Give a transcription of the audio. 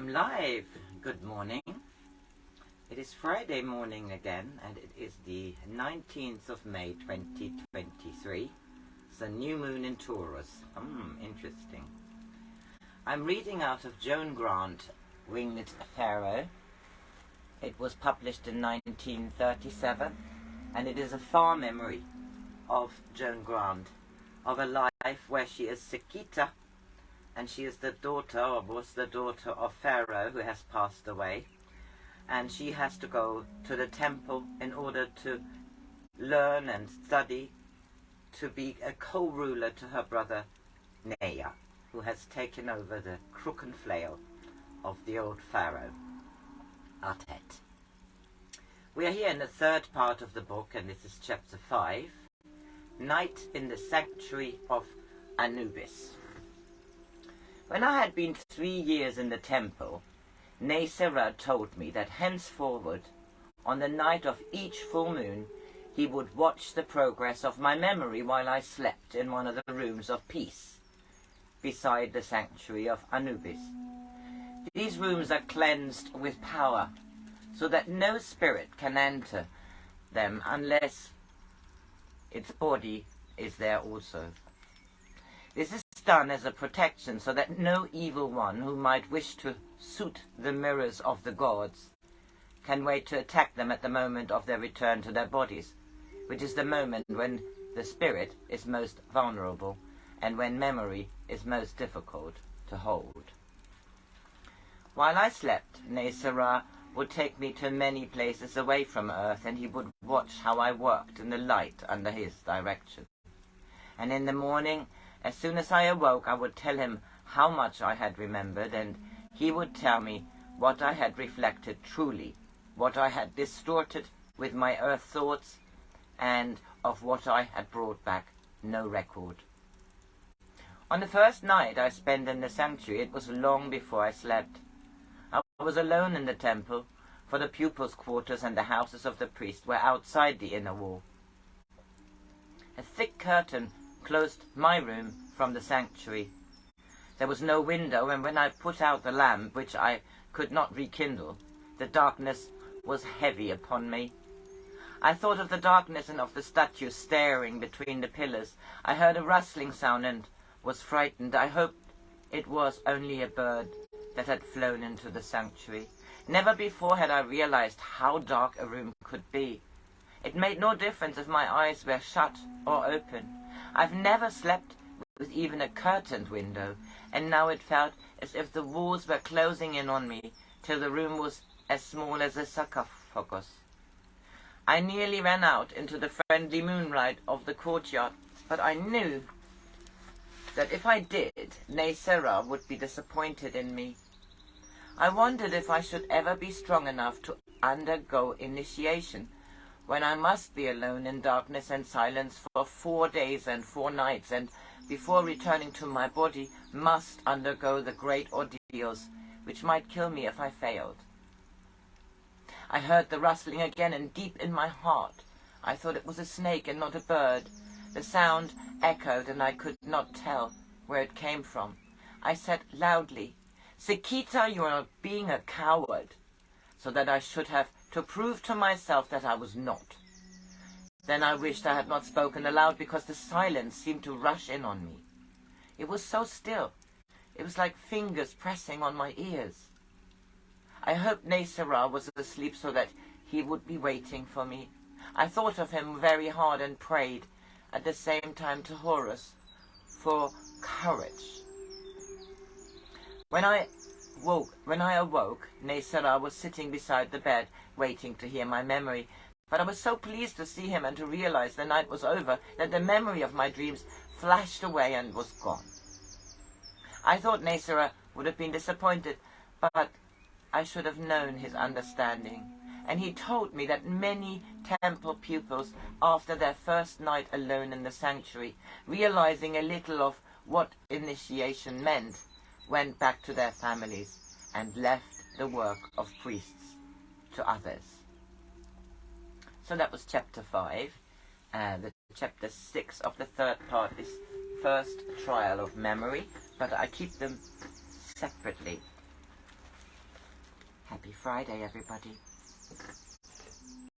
I'm live. Good morning. It is Friday morning again, and it is the 19th of May 2023. It's a new moon in Taurus. Interesting. I'm reading out of Joan Grant, Winged Pharaoh. It was published in 1937, and it is a far memory of Joan Grant, of a life where she is Sekita, and she is the daughter, or was the daughter of Pharaoh, who has passed away. And she has to go to the temple in order to learn and study to be a co-ruler to her brother Nea, who has taken over the crook and flail of the old Pharaoh, Atet. We are here in the third part of the book, and this is chapter 5, Night in the Sanctuary of Anubis. When I had been 3 years in the temple, Nesera told me that henceforward, on the night of each full moon, he would watch the progress of my memory while I slept in one of the rooms of peace, beside the sanctuary of Anubis. These rooms are cleansed with power, so that no spirit can enter them unless its body is there also. This is done as a protection so that no evil one who might wish to suit the mirrors of the gods can wait to attack them at the moment of their return to their bodies, which is the moment when the spirit is most vulnerable and when memory is most difficult to hold. While I slept, Nesera would take me to many places away from Earth, and he would watch how I worked in the light under his direction. And in the morning, as soon as I awoke, I would tell him how much I had remembered, and he would tell me what I had reflected truly, what I had distorted with my earth thoughts, and of what I had brought back no record. On the first night I spent in the sanctuary, it was long before I slept. I was alone in the temple, for the pupils' quarters and the houses of the priests were outside the inner wall. A thick curtain closed my room from the sanctuary. There was no window, and when I put out the lamp, which I could not rekindle, the darkness was heavy upon me. I thought of the darkness and of the statue staring between the pillars. I heard a rustling sound and was frightened. I hoped it was only a bird that had flown into the sanctuary. Never before had I realized how dark a room could be. It made no difference if my eyes were shut or open. I've never slept with even a curtained window, and now it felt as if the walls were closing in on me till the room was as small as a sarcophagus. I nearly ran out into the friendly moonlight of the courtyard, but I knew that if I did, Nesera would be disappointed in me. I wondered if I should ever be strong enough to undergo initiation, when I must be alone in darkness and silence for 4 days and 4 nights, and before returning to my body must undergo the great ordeals which might kill me if I failed. I heard the rustling again, and deep in my heart I thought it was a snake and not a bird. The sound echoed, and I could not tell where it came from. I said loudly, "Sekita, you are being a coward," so that I should have to prove to myself that I was not. Then I wished I had not spoken aloud, because the silence seemed to rush in on me. It was so still. It was like fingers pressing on my ears. I hoped Nesera was asleep so that he would be waiting for me. I thought of him very hard and prayed at the same time to Horus for courage. When I awoke, Nesera was sitting beside the bed, waiting to hear my memory. But I was so pleased to see him and to realize the night was over that the memory of my dreams flashed away and was gone. I thought Nesera would have been disappointed, but I should have known his understanding. And he told me that many temple pupils, after their first night alone in the sanctuary, realizing a little of what initiation meant, went back to their families and left the work of priests to others. So that was chapter 5. The chapter 6 of the third part is First Trial of Memory, but I keep them separately. Happy Friday, everybody.